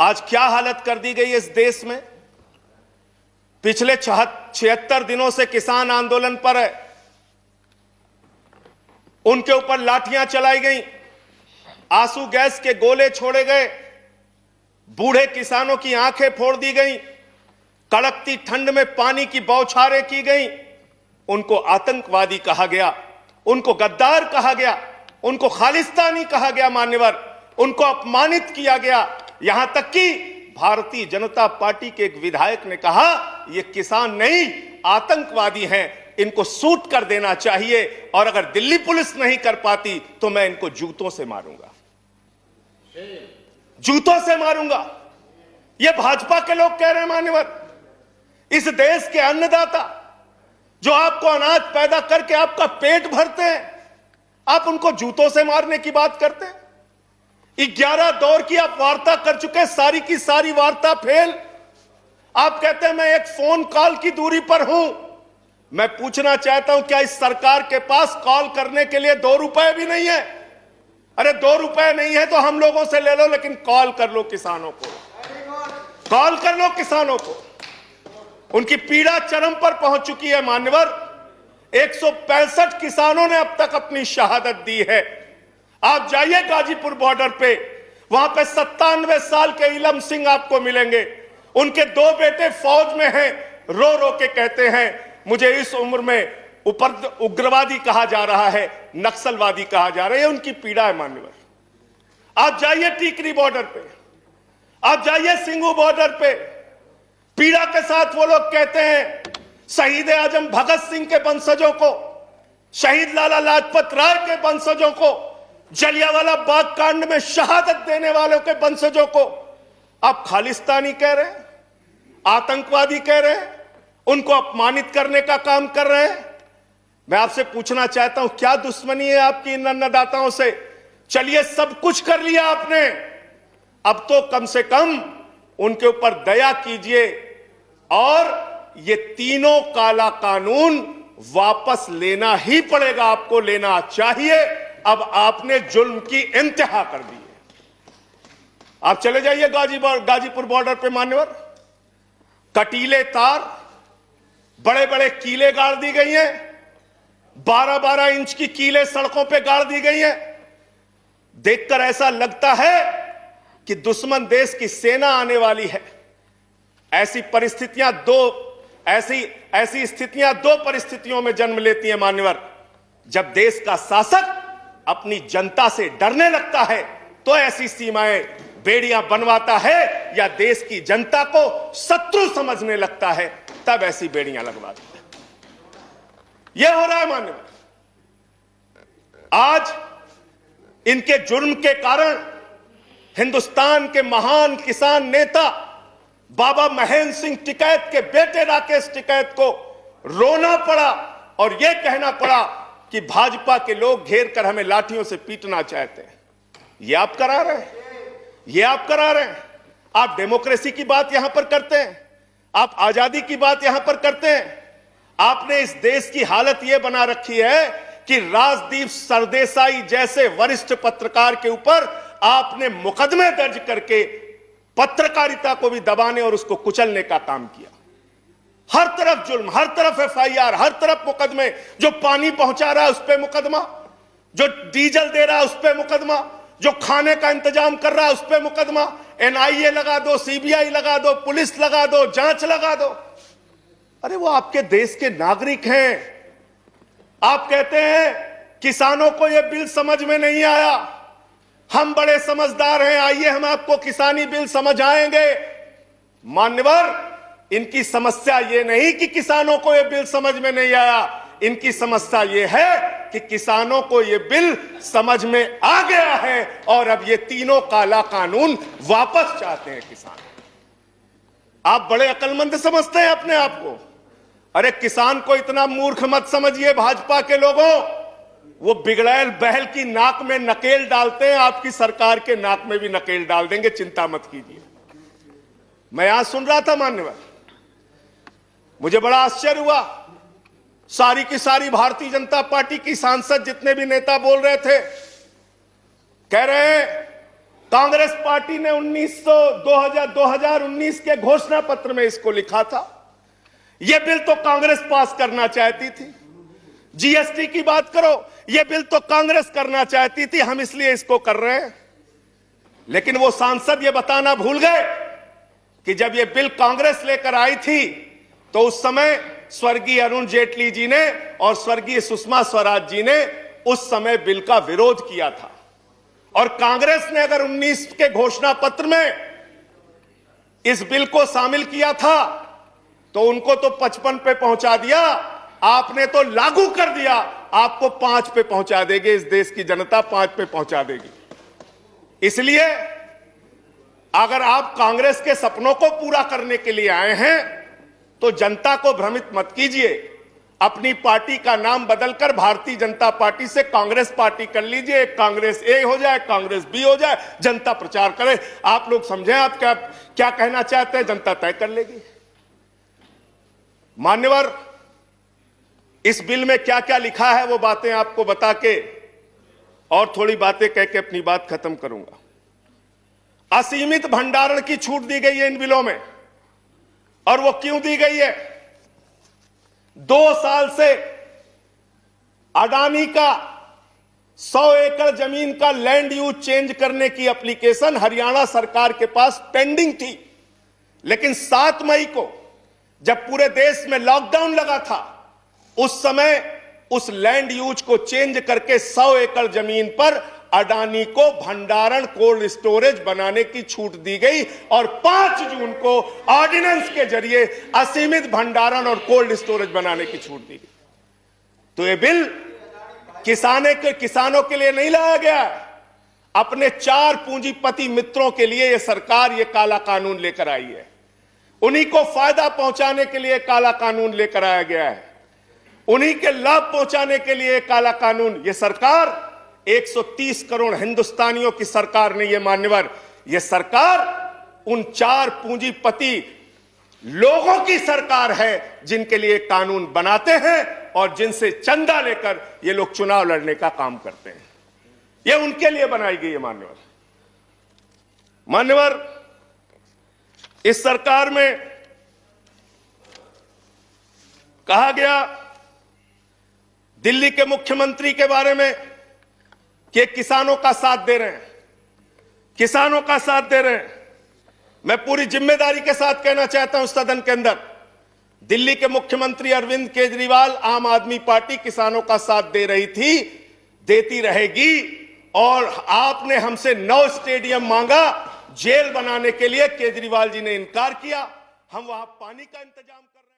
आज क्या हालत कर दी गई है इस देश में। पिछले 76 दिनों से किसान आंदोलन पर है, उनके ऊपर लाठियां चलाई गई, आंसू गैस के गोले छोड़े गए, बूढ़े किसानों की आंखें फोड़ दी गई, कड़कती ठंड में पानी की बौछारें की गई, उनको आतंकवादी कहा गया, उनको गद्दार कहा गया, उनको खालिस्तानी कहा गया मान्यवर, उनको अपमानित किया गया। यहां तक कि भारतीय जनता पार्टी के एक विधायक ने कहा ये किसान नहीं आतंकवादी हैं, इनको सूट कर देना चाहिए, और अगर दिल्ली पुलिस नहीं कर पाती तो मैं इनको जूतों से मारूंगा, जूतों से मारूंगा। ये भाजपा के लोग कह रहे हैं मान्यवर। इस देश के अन्नदाता जो आपको अनाज पैदा करके आपका पेट भरते हैं, आप उनको जूतों से मारने की बात करते हैं। 11 दौर की आप वार्ता कर चुके, सारी की सारी वार्ता फेल। आप कहते हैं मैं एक फोन कॉल की दूरी पर हूं। मैं पूछना चाहता हूं क्या इस सरकार के पास कॉल करने के लिए 2 रुपए भी नहीं है? अरे 2 रुपए नहीं है तो हम लोगों से ले लो, लेकिन कॉल कर लो किसानों को, कॉल कर लो किसानों को। उनकी पीड़ा चरम पर पहुंच चुकी है मान्यवर। 165 किसानों ने अब तक अपनी शहादत दी है। आप जाइए गाजीपुर बॉर्डर पे, वहां पे 97 साल के इलम सिंह आपको मिलेंगे। उनके 2 बेटे फौज में हैं, रो रो के कहते हैं मुझे इस उम्र में उग्रवादी कहा जा रहा है, नक्सलवादी कहा जा रहा है। उनकी पीड़ा है मान्यवर। आप जाइए टीकरी बॉर्डर पे, आप जाइए सिंगू बॉर्डर पे, पीड़ा के साथ वो लोग कहते हैं शहीद आजम भगत सिंह के वंशजों को, शहीद लाला लाजपत राय के वंशजों को, जलियांवाला बाग कांड में शहादत देने वालों के वंशजों को आप खालिस्तानी कह रहे हैं, आतंकवादी कह रहे हैं, उनको अपमानित करने का काम कर रहे हैं। मैं आपसे पूछना चाहता हूं क्या दुश्मनी है आपकी इन अन्नदाताओं से? चलिए सब कुछ कर लिया आपने, अब तो कम से कम उनके ऊपर दया कीजिए और ये तीनों काला कानून वापस लेना ही पड़ेगा, आपको लेना चाहिए। अब आपने जुल्म की इंतहा कर दी है। आप चले जाइए गाजीपुर बॉर्डर पे मान्यवर, कटीले तार, बड़े बड़े कीले गाड़ दी गई हैं, 12-12 इंच की कीले सड़कों पे गाड़ दी गई हैं। देखकर ऐसा लगता है कि दुश्मन देश की सेना आने वाली है। ऐसी स्थितियां दो परिस्थितियों में जन्म लेती हैं मान्यवर। जब देश का शासक अपनी जनता से डरने लगता है तो ऐसी सीमाएं बेड़ियां बनवाता है, या देश की जनता को शत्रु समझने लगता है तब ऐसी बेड़ियां लगवाता है। यह हो रहा है मान्यवर। आज इनके जुर्म के कारण हिंदुस्तान के महान किसान नेता बाबा महेंद्र सिंह टिकैत के बेटे राकेश टिकैत को रोना पड़ा और यह कहना पड़ा कि भाजपा के लोग घेर कर हमें लाठियों से पीटना चाहते हैं। यह आप करा रहे हैं, यह आप करा रहे हैं। आप डेमोक्रेसी की बात यहां पर करते हैं, आप आजादी की बात यहां पर करते हैं। आपने इस देश की हालत यह बना रखी है कि राजदीप सरदेसाई जैसे वरिष्ठ पत्रकार के ऊपर आपने मुकदमे दर्ज करके पत्रकारिता को भी दबाने और उसको कुचलने का काम किया। हर तरफ जुल्म, हर तरफ एफआईआर, हर तरफ मुकदमे। जो पानी पहुंचा रहा है उस पे मुकदमा, जो डीजल दे रहा है उस पे मुकदमा, जो खाने का इंतजाम कर रहा है उस पे मुकदमा। एनआईए लगा दो, सीबीआई लगा दो, पुलिस लगा दो, जांच लगा दो। अरे वो आपके देश के नागरिक हैं। आप कहते हैं किसानों को यह बिल समझ में नहीं आया, हम बड़े समझदार हैं, आइए हम आपको किसानी बिल समझाएंगे। मान्यवर, इनकी समस्या यह नहीं कि किसानों को यह बिल समझ में नहीं आया, इनकी समस्या यह है कि किसानों को यह बिल समझ में आ गया है और अब ये तीनों काला कानून वापस चाहते हैं किसान। आप बड़े अक्लमंद समझते हैं अपने आप को। अरे किसान को इतना मूर्ख मत समझिए भाजपा के लोगों। वो बिगड़ैल बैल की नाक में नकेल डालते हैं, आपकी सरकार के नाक में भी नकेल डाल देंगे, चिंता मत कीजिए। मैं यहां सुन रहा था मान्यवर, मुझे बड़ा आश्चर्य हुआ। सारी की सारी भारतीय जनता पार्टी की सांसद जितने भी नेता बोल रहे थे, कह रहे हैं कांग्रेस पार्टी ने 2019 के घोषणा पत्र में इसको लिखा था। यह बिल तो कांग्रेस पास करना चाहती थी। जीएसटी की बात करो, यह बिल तो कांग्रेस करना चाहती थी, हम इसलिए इसको कर रहे हैं। लेकिन वो सांसद यह बताना भूल गए कि जब यह बिल कांग्रेस लेकर आई थी तो उस समय स्वर्गीय अरुण जेटली जी ने और स्वर्गीय सुषमा स्वराज जी ने उस समय बिल का विरोध किया था। और कांग्रेस ने अगर 19 के घोषणा पत्र में इस बिल को शामिल किया था तो उनको तो 55 पे पहुंचा दिया, आपने तो लागू कर दिया, आपको 5 पे पहुंचा देगी। इस देश की जनता 5 पे पहुंचा देगी। इसलिए अगर आप कांग्रेस के सपनों को पूरा करने के लिए आए हैं तो जनता को भ्रमित मत कीजिए। अपनी पार्टी का नाम बदलकर भारतीय जनता पार्टी से कांग्रेस पार्टी कर लीजिए। कांग्रेस ए हो जाए, कांग्रेस बी हो जाए, जनता प्रचार करे। आप लोग समझें आप क्या कहना चाहते हैं, जनता तय कर लेगी। मान्यवर, इस बिल में क्या क्या लिखा है वो बातें आपको बता के और थोड़ी बातें कह के अपनी बात खत्म करूंगा। असीमित भंडारण की छूट दी गई है इन बिलों में, और वो क्यों दी गई है? 2 साल से अडानी का 100 एकड़ जमीन का लैंड यूज चेंज करने की एप्लीकेशन हरियाणा सरकार के पास पेंडिंग थी। लेकिन 7 मई को जब पूरे देश में लॉकडाउन लगा था, उस समय उस लैंड यूज को चेंज करके 100 एकड़ जमीन पर अडानी को भंडारण कोल्ड स्टोरेज बनाने की छूट दी गई और 5 जून को ऑर्डिनेंस के जरिए असीमित भंडारण और कोल्ड स्टोरेज बनाने की छूट दी गई। तो ये बिल किसानों के लिए नहीं लाया गया, अपने 4 पूंजीपति मित्रों के लिए ये सरकार ये काला कानून लेकर आई है। उन्हीं को फायदा पहुंचाने के लिए काला कानून लेकर आया गया है, उन्हीं के लाभ पहुंचाने के लिए काला कानून। ये सरकार 130 करोड़ हिंदुस्तानियों की सरकार नहीं है मान्यवर, यह सरकार उन 4 पूंजीपति लोगों की सरकार है जिनके लिए कानून बनाते हैं और जिनसे चंदा लेकर ये लोग चुनाव लड़ने का काम करते हैं। ये उनके लिए बनाई गई है मान्यवर, इस सरकार में कहा गया दिल्ली के मुख्यमंत्री के बारे में कि किसानों का साथ दे रहे हैं, किसानों का साथ दे रहे हैं। मैं पूरी जिम्मेदारी के साथ कहना चाहता हूं सदन के अंदर, दिल्ली के मुख्यमंत्री अरविंद केजरीवाल, आम आदमी पार्टी किसानों का साथ दे रही थी, देती रहेगी। और आपने हमसे 9 स्टेडियम मांगा जेल बनाने के लिए, केजरीवाल जी ने इनकार किया। हम वहां पानी का इंतजाम कर रहे हैं।